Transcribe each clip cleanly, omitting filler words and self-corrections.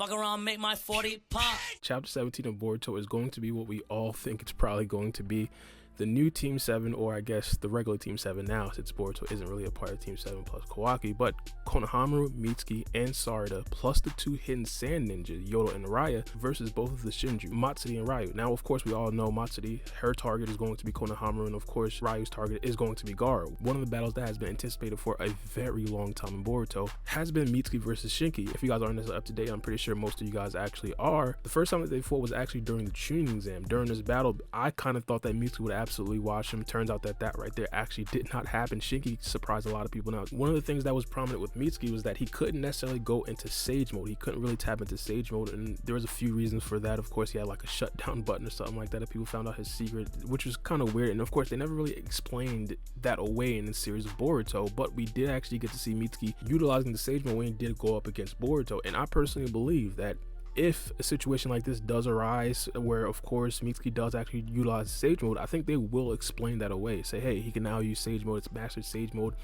Fuck around, make my 40 pop. Chapter 17 of Boruto is going to be what we all think it's probably going to be. The new Team 7, or I guess the regular Team 7 now, since Boruto isn't really a part of Team 7 plus Kawaki, but Konohamaru, Mitsuki, and Sarada, plus the two hidden sand ninjas, Yodo and Araya, versus both of the Shinju, Matsuri and Ryu. Now, of course, we all know Matsuri, her target is going to be Konohamaru, and of course, Ryu's target is going to be Gaara. One of the battles that has been anticipated for a very long time in Boruto has been Mitsuki versus Shinki. If you guys aren't as up to date, I'm pretty sure most of you guys actually are. The first time that they fought was actually during the tuning exam. During this battle, I kind of thought that Mitsuki would absolutely watch him. Turns out that right there actually did not happen. Shinki surprised a lot of people. Now, one of the things that was prominent with Mitsuki was that he couldn't necessarily go into Sage mode. He couldn't really tap into Sage mode, and there was a few reasons for that. Of course, he had like a shutdown button or something like that if people found out his secret, which was kind of weird. And of course, they never really explained that away in the series of Boruto, but we did actually get to see Mitsuki utilizing the Sage mode when he did go up against Boruto. And I personally believe that if a situation like this does arise where of course Mitsuki does actually utilize Sage mode, I think they will explain that away. Say, hey, he can now use Sage mode, it's mastered Sage mode.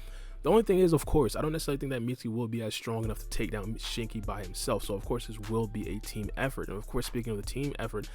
The only thing is, of course, I don't necessarily think that Mitsuki will be as strong enough to take down Shinki by himself. So of course this will be a team effort. And of course, speaking of the team effort,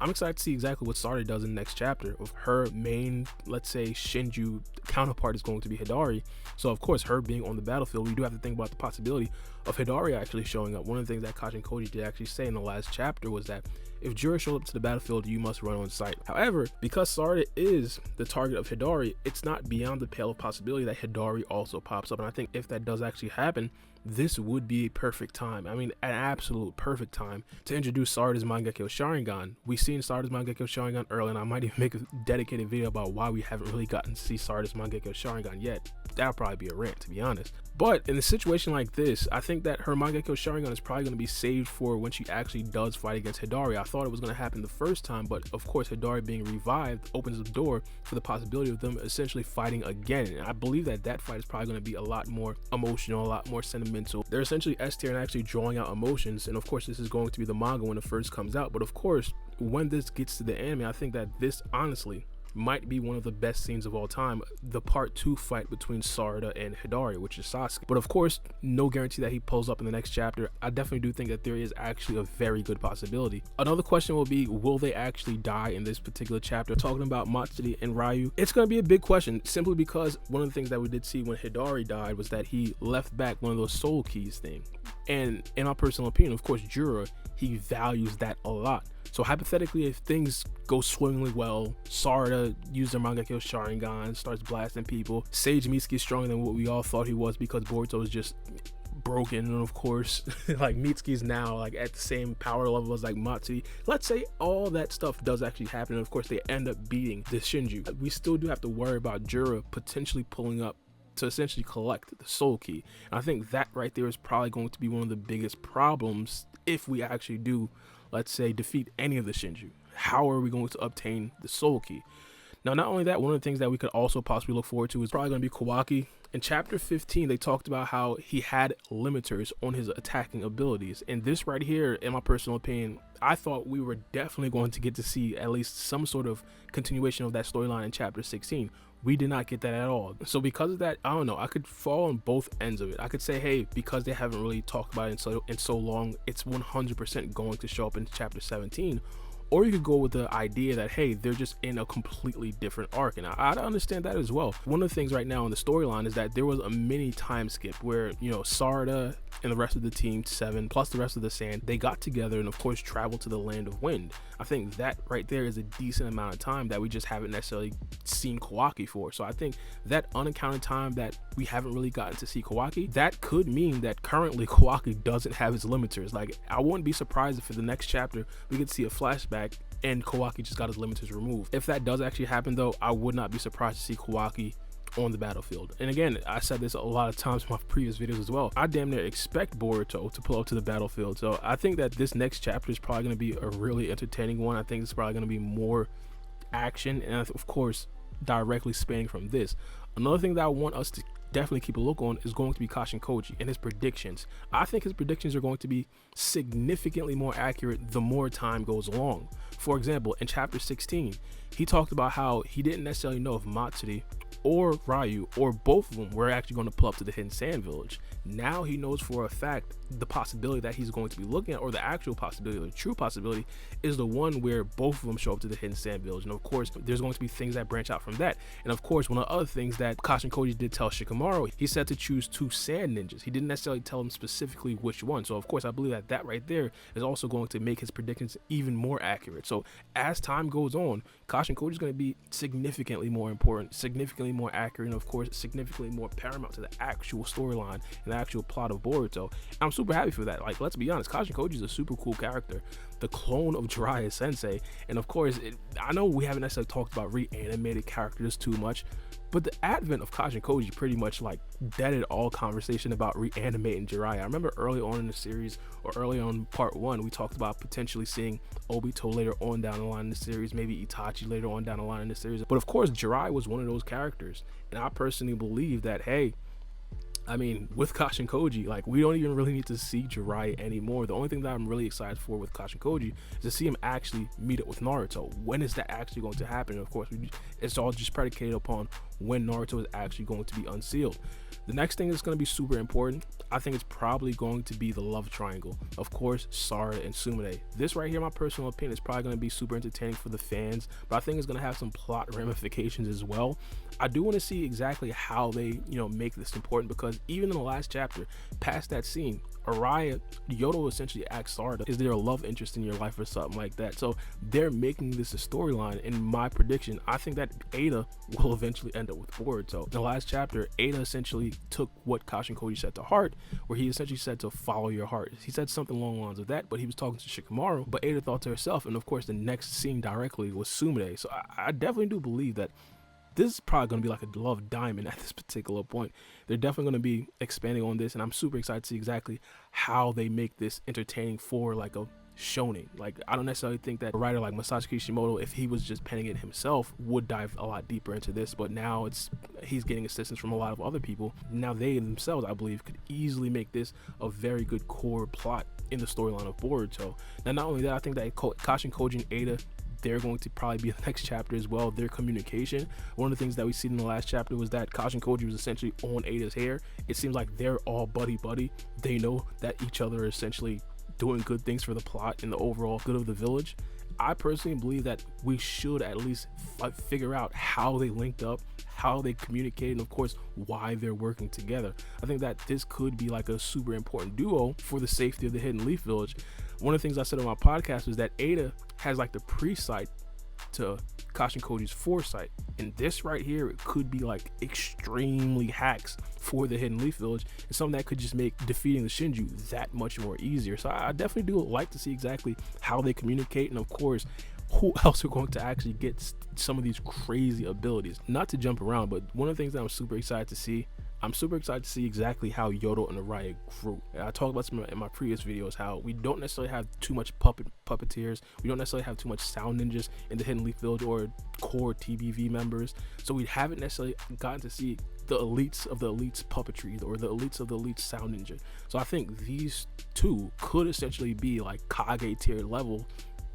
I'm excited to see exactly what Sarada does in the next chapter. Of her main, let's say, Shinju counterpart is going to be Hidari. So of course, her being on the battlefield, we do have to think about the possibility of Hidari actually showing up. One of the things that Kashin Koji did actually say in the last chapter was that if Jura showed up to the battlefield, you must run on sight. However, because Sarada is the target of Hidari, it's not beyond the pale of possibility that Hidari also pops up. And I think if that does actually happen, this would be a perfect time. I mean, an absolute perfect time to introduce Sarada's Mangekyo Sharingan. We've seen Sarada's Mangekyo Sharingan early, and I might even make a dedicated video about why we haven't really gotten to see Sarada's Mangekyo Sharingan yet. That'll probably be a rant, to be honest. But in a situation like this, I think that her Mangekyo Sharingan is probably going to be saved for when she actually does fight against Hidari. I thought it was going to happen the first time, but of course Hidari being revived opens the door for the possibility of them essentially fighting again. And I believe that that fight is probably going to be a lot more emotional, a lot more sentimental. They're essentially S tier and actually drawing out emotions, and of course this is going to be the manga when it first comes out. But of course, when this gets to the anime, I think that this honestly might be one of the best scenes of all time, the part 2 fight between Sarada and Hidari, which is Sasuke. But of course, no guarantee that he pulls up in the next chapter. I definitely do think that there is actually a very good possibility. Another question will be, will they actually die in this particular chapter? Talking about Matsuri and Ryu, it's going to be a big question, simply because one of the things that we did see when Hidari died was that he left back one of those soul keys thing. And in my personal opinion, of course, Jura, he values that a lot. So hypothetically, if things go swimmingly well, Sarada uses their Mangekyo Sharingan, starts blasting people, Sage Mitsuki is stronger than what we all thought he was because Boruto is just broken, and of course like Mitsuki's now like at the same power level as like Matsuri. Let's say all that stuff does actually happen, and of course they end up beating the Shinju. We still do have to worry about Jura potentially pulling up to essentially collect the soul key. And I think that right there is probably going to be one of the biggest problems if we actually do, let's say, defeat any of the Shinju. How are we going to obtain the soul key? Now, not only that, one of the things that we could also possibly look forward to is probably going to be Kawaki. In chapter 15, they talked about how he had limiters on his attacking abilities. And this right here, in my personal opinion, I thought we were definitely going to get to see at least some sort of continuation of that storyline in chapter 16. We did not get that at all. So because of that, I don't know, I could fall on both ends of it. I could say, hey, because they haven't really talked about it in so long, it's 100% going to show up in chapter 17. Or you could go with the idea that, hey, they're just in a completely different arc. And I understand that as well. One of the things right now in the storyline is that there was a mini time skip where, you know, Sarada and the rest of the team 7 plus the rest of the sand, they got together and of course traveled to the land of wind. I think that right there is a decent amount of time that we just haven't necessarily seen Kawaki for. So I think that unaccounted time that we haven't really gotten to see Kawaki, that could mean that currently Kawaki doesn't have his limiters. Like, I wouldn't be surprised if in the next chapter we could see a flashback and Kawaki just got his limiters removed. If that does actually happen though, I would not be surprised to see Kawaki on the battlefield. And again, I said this a lot of times in my previous videos as well, I damn near expect Boruto to pull up to the battlefield. So I think that this next chapter is probably going to be a really entertaining one. I think it's probably going to be more action, and of course directly spanning from this. Another thing that I want us to definitely keep a look on is going to be Kashin Koji and his predictions. I think his predictions are going to be significantly more accurate the more time goes along. For example, in chapter 16, he talked about how he didn't necessarily know if Matsuri or Ryu or both of them were actually going to pull up to the Hidden Sand Village. Now he knows for a fact the possibility that he's going to be looking at, or the actual possibility, or the true possibility, is the one where both of them show up to the Hidden Sand Village. And of course, there's going to be things that branch out from that. And of course, one of the other things that Kashin Koji did tell Shikamaru, he said to choose 2 sand ninjas. He didn't necessarily tell him specifically which one. So of course, I believe that that right there is also going to make his predictions even more accurate. So as time goes on, Kashin Koji is going to be significantly more important, significantly more accurate, and of course significantly more paramount to the actual storyline and the actual plot of Boruto. I'm super happy for that. Like, let's be honest, Kashin Koji is a super cool character, the clone of Jiraiya Sensei. And of course, I know we haven't necessarily talked about reanimated characters too much, but the advent of Kashin Koji pretty much like deaded all conversation about reanimating Jiraiya. I remember early on in the series, or early on part 1, we talked about potentially seeing Obito later on down the line in the series, maybe Itachi later on down the line in the series. But of course, Jiraiya was one of those characters. And I personally believe that, hey, I mean, with Kashin Koji, like, we don't even really need to see Jiraiya anymore. The only thing that I'm really excited for with Kashin Koji is to see him actually meet up with Naruto. When is that actually going to happen? And of course, it's all just predicated upon when Naruto is actually going to be unsealed. The next thing that's going to be super important, I think it's probably going to be the love triangle. Of course, Sarada and Sumire. This right here, my personal opinion, is probably going to be super entertaining for the fans, but I think it's going to have some plot ramifications as well. I do want to see exactly how they, make this important, because even in the last chapter, past that scene, Araya, Yodo essentially asked Sarada, is there a love interest in your life or something like that? So they're making this a storyline. In my prediction, I think that Ada will eventually end up with Boruto. In the last chapter, Ada essentially took what Kashin Koji said to heart, where he essentially said to follow your heart. He said something along the lines of that, but he was talking to Shikamaru, but Ada thought to herself, and of course the next scene directly was Sumire. So I definitely do believe that this is probably going to be like a love diamond at this particular point. They're definitely going to be expanding on this, and I'm super excited to see exactly how they make this entertaining for like a shonen. Like, I don't necessarily think that a writer like Masashi Kishimoto, if he was just penning it himself, would dive a lot deeper into this, but now he's getting assistance from a lot of other people. Now they themselves, I believe, could easily make this a very good core plot in the storyline of Boruto. Now, not only that, I think that Kashin Koji and Ada, they're going to probably be in the next chapter as well. Their communication, one of the things that we seen in the last chapter was that Kashin Koji was essentially on Ada's hair. It seems like they're all buddy. They know that each other are essentially doing good things for the plot and the overall good of the village. I personally believe that we should at least figure out how they linked up, how they communicated, and of course why they're working together. I think that this could be like a super important duo for the safety of the Hidden Leaf Village. One of the things I said on my podcast was that Ada has like the pre-sight to Kashin Koji's foresight, and this right here, it could be like extremely hacks for the Hidden Leaf Village, and something that could just make defeating the Shinju that much more easier. So I definitely do like to see exactly how they communicate, and of course who else are going to actually get some of these crazy abilities. Not to jump around, but one of the things that I'm super excited to see, exactly how Yodo and Araya grew. I talked about some in my previous videos how we don't necessarily have too much puppeteers. We don't necessarily have too much sound ninjas in the Hidden Leaf Village or core TBV members. So we haven't necessarily gotten to see the elites of the elites puppetry or the elites of the elites sound ninja. So I think these two could essentially be like Kage tier level,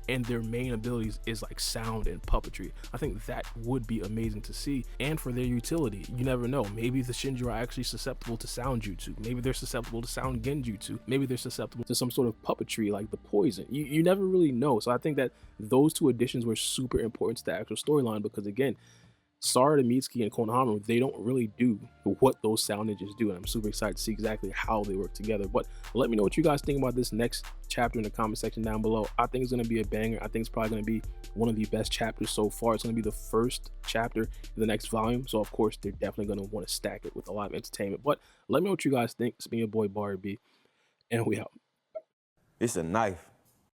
and their main abilities is like sound and puppetry. I think that would be amazing to see, and for their utility, you never know, maybe the Shinju are actually susceptible to sound jutsu, maybe they're susceptible to sound genjutsu, maybe they're susceptible to some sort of puppetry like the poison. You never really know. So I think that those two additions were super important to the actual storyline, because again, Sarada, Mitsuki, and Konohamaru, they don't really do what those sound ninjas do, and I'm super excited to see exactly how they work together. But let me know what you guys think about this next chapter in the comment section down below. I think it's going to be a banger. I think it's probably going to be one of the best chapters so far. It's going to be the first chapter in the next volume, so of course they're definitely going to want to stack it with a lot of entertainment. But let me know what you guys think. It's been your boy Barry B, and we out. It's a knife.